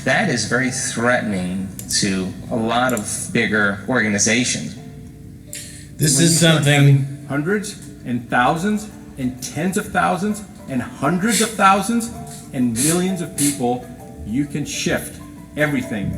that is very threatening to a lot of bigger organizations. This is something... Hundreds and thousands and tens of thousands and hundreds of thousands and millions of people, you can shift everything.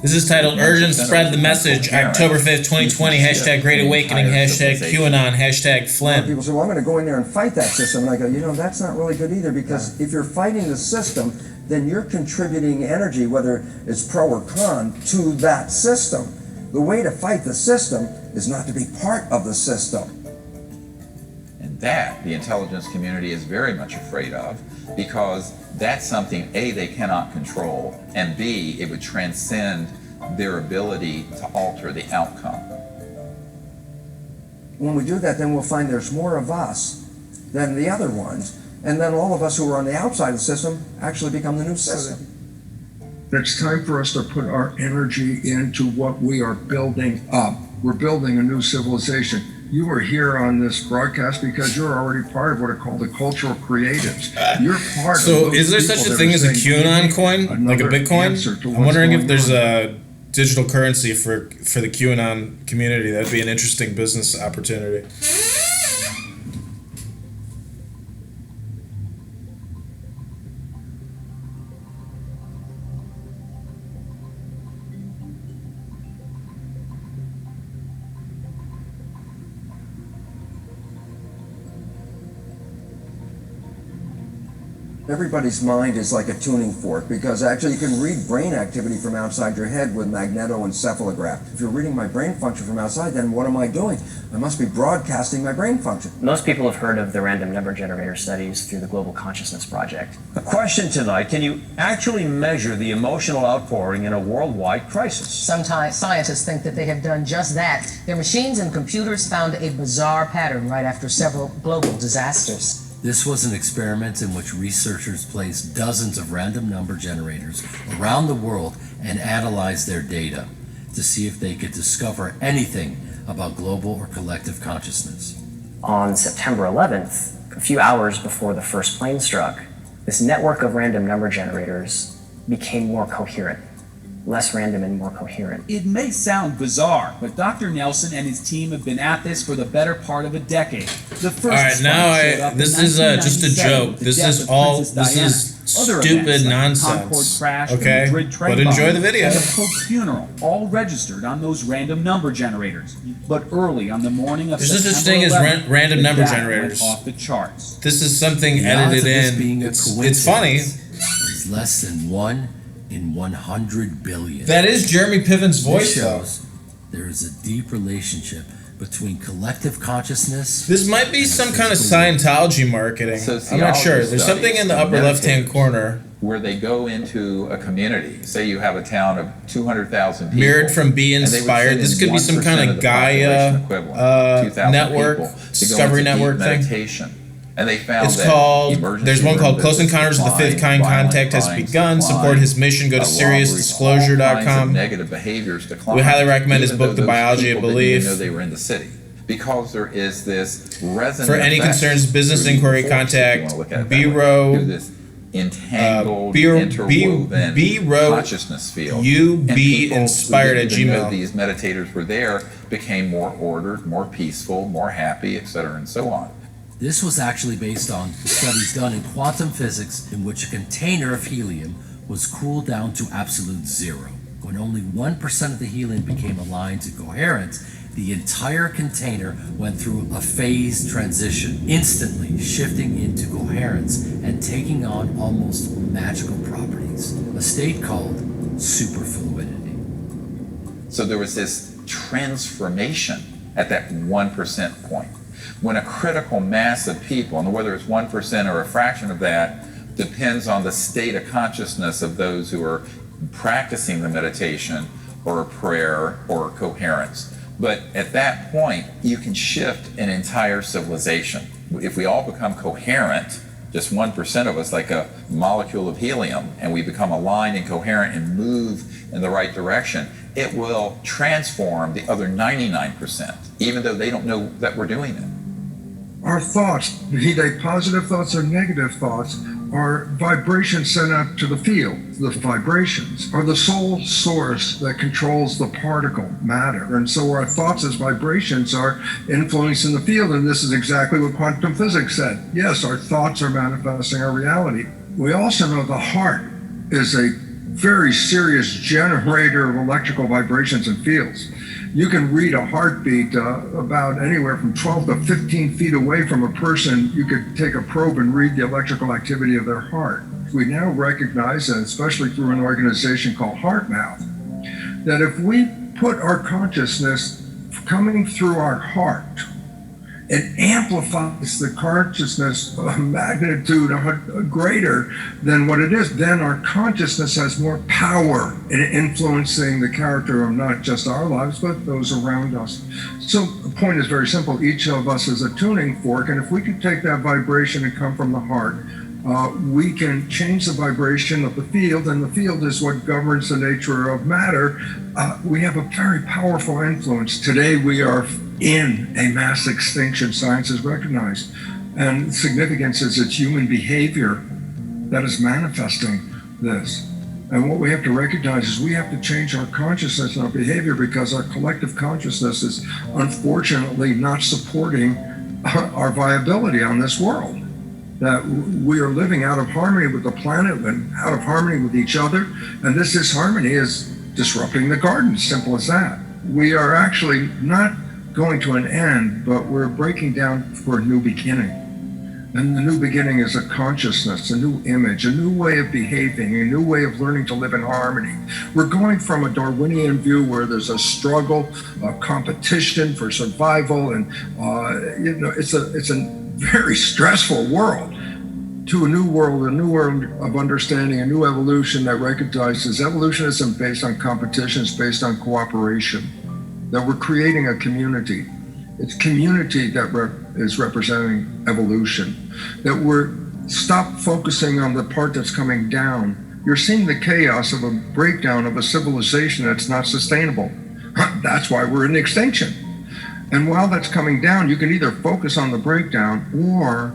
This is titled Urgent Spread the Message, October 5th, 2020, hashtag Great Awakening, hashtag QAnon, hashtag Flynn. People say, well, I'm going to go in there and fight that system. And I go, you know, that's not really good either, because if you're fighting the system, then you're contributing energy, whether it's pro or con, to that system. The way to fight the system is not to be part of the system. And that the intelligence community is very much afraid of, because that's something, A, they cannot control, and B, it would transcend their ability to alter the outcome. When we do that, then we'll find there's more of us than the other ones, and then all of us who are on the outside of the system actually become the new system. It's time for us to put our energy into what we are building up. We're building a new civilization. You are here on this broadcast because you're already part of what are called the cultural creatives. You're part of those. So is there such a thing as a QAnon coin, like a Bitcoin? I'm wondering if there's a digital currency for the QAnon community. That'd be an interesting business opportunity. Everybody's mind is like a tuning fork, because actually you can read brain activity from outside your head with magnetoencephalograph. If you're reading my brain function from outside, then what am I doing? I must be broadcasting my brain function. Most people have heard of the random number generator studies through the Global Consciousness Project. The question tonight, can you actually measure the emotional outpouring in a worldwide crisis? Sometimes scientists think that they have done just that. Their machines and computers found a bizarre pattern right after several global disasters. This was an experiment in which researchers placed dozens of random number generators around the world and analyzed their data to see if they could discover anything about global or collective consciousness. On September 11th, a few hours before the first plane struck, this network of random number generators became more coherent. Less random and more coherent. It may sound bizarre, but Dr. Nelson and his team have been at this for the better part of a decade. The first all right, now this is just a joke. This is all. This is stupid nonsense. Okay, but enjoy the video. And the Pope's funeral, all registered on those random number generators. But early on the morning of there's no such thing as random number generators. Off the charts. This is something edited in. It's funny. It's less than 1 in 100 billion. That is Jeremy Piven's voice, this shows there is a deep relationship between collective consciousness. This might be some kind of Scientology marketing. I'm not sure. There's something in the upper left-hand corner where they go into a community. Say you have a town of 200,000 people. Mirrored from Be Inspired. This could be some kind of Gaia network, Discovery Network thing. Meditation. And they found it's called, there's one called Close Encounters of the Fifth Kind. Contact has begun. Support his mission. Go to SeriousDisclosure.com. Negative behaviors decline. We highly recommend his book, The Biology of Belief. Didn't know they were in the city. Because there is this resonance. For any concerns, business inquiry, contact Bureau. Entangled, interwoven consciousness field. Inspired at Gmail. These meditators were there, became more ordered, more peaceful, more happy, etc., and so on. This was actually based on studies done in quantum physics in which a container of helium was cooled down to absolute zero. When only 1% of the helium became aligned to coherence, the entire container went through a phase transition, instantly shifting into coherence and taking on almost magical properties, a state called superfluidity. So there was this transformation at that 1% point. When a critical mass of people, and whether it's 1% or a fraction of that, depends on the state of consciousness of those who are practicing the meditation or a prayer or coherence. But at that point, you can shift an entire civilization. If we all become coherent, just 1% of us, like a molecule of helium, and we become aligned and coherent and move in the right direction, it will transform the other 99%, even though they don't know that we're doing it. Our thoughts, be they positive thoughts or negative thoughts, are vibrations sent out to the field. The vibrations are the sole source that controls the particle matter. And so our thoughts as vibrations are influencing the field. And this is exactly what quantum physics said. Yes, our thoughts are manifesting our reality. We also know the heart is a very serious generator of electrical vibrations and fields. You can read a heartbeat about anywhere from 12 to 15 feet away from a person. You could take a probe and read the electrical activity of their heart. We now recognize, and especially through an organization called HeartMath, that if we put our consciousness coming through our heart, it amplifies the consciousness a magnitude greater than what it is. Then our consciousness has more power in influencing the character of not just our lives, but those around us. So the point is very simple. Each of us is a tuning fork, and if we can take that vibration and come from the heart, we can change the vibration of the field, and the field is what governs the nature of matter. We have a very powerful influence. Today we are in a mass extinction, science has recognized. And significance is it's human behavior that is manifesting this. And what we have to recognize is we have to change our consciousness and our behavior, because our collective consciousness is unfortunately not supporting our viability on this world. That we are living out of harmony with the planet and out of harmony with each other. And this disharmony is disrupting the garden, simple as that. We are actually not going to an end, but we're breaking down for a new beginning. And the new beginning is a consciousness, a new image, a new way of behaving, a new way of learning to live in harmony. We're going from a Darwinian view where there's a struggle, a competition for survival, and it's a very stressful world, to a new world of understanding, a new evolution that recognizes evolution isn't based on competition, it's based on cooperation. That we're creating a community. It's community that is representing evolution. That we're stop focusing on the part that's coming down. You're seeing the chaos of a breakdown of a civilization that's not sustainable. That's why we're in extinction. And while that's coming down, you can either focus on the breakdown, or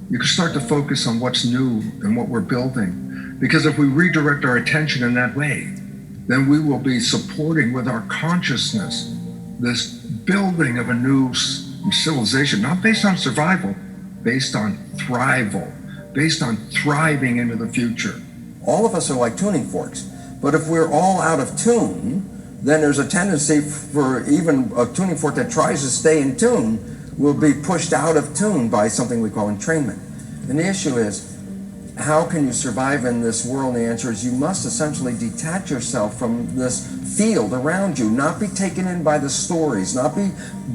you can start to focus on what's new and what we're building. Because if we redirect our attention in that way, then we will be supporting with our consciousness this building of a new civilization, not based on survival, based on thrival, based on thriving into the future. All of us are like tuning forks, but if we're all out of tune, then there's a tendency for even a tuning fork that tries to stay in tune will be pushed out of tune by something we call entrainment. And the issue is, how can you survive in this world? And the answer is you must essentially detach yourself from this field around you, not be taken in by the stories, not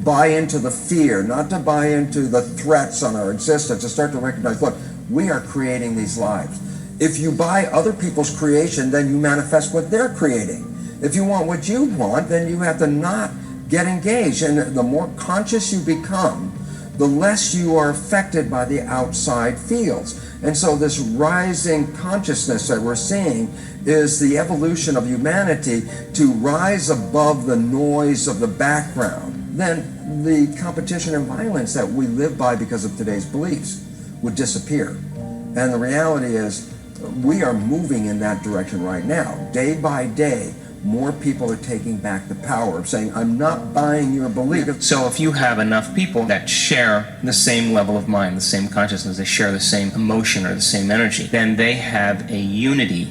buy into the fear, not to buy into the threats on our existence, to start to recognize, look, we are creating these lives. If you buy other people's creation, then you manifest what they're creating. If you want what you want, then you have to not get engaged. And the more conscious you become, the less you are affected by the outside fields. And so this rising consciousness that we're seeing is the evolution of humanity to rise above the noise of the background. Then the competition and violence that we live by because of today's beliefs would disappear. And the reality is we are moving in that direction right now. Day by day, more people are taking back the power of saying, I'm not buying your belief. So if you have enough people that share the same level of mind, the same consciousness, they share the same emotion or the same energy, then they have a unity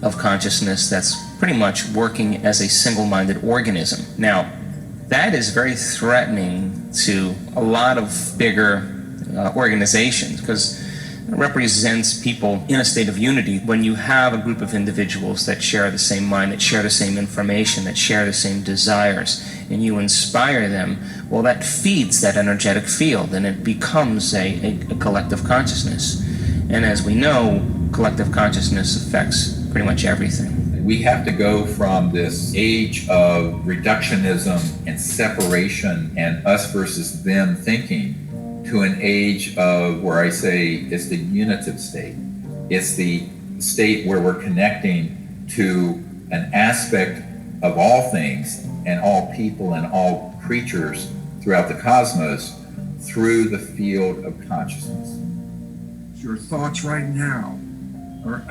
of consciousness that's pretty much working as a single-minded organism. Now, that is very threatening to a lot of bigger organizations, because it represents people in a state of unity. When you have a group of individuals that share the same mind, that share the same information, that share the same desires, and you inspire them, well, that feeds that energetic field, and it becomes a collective consciousness. And as we know, collective consciousness affects pretty much everything. We have to go from this age of reductionism and separation and us versus them thinking to an age of where I say it's the unitive state. It's the state where we're connecting to an aspect of all things and all people and all creatures throughout the cosmos through the field of consciousness. Your thoughts right now are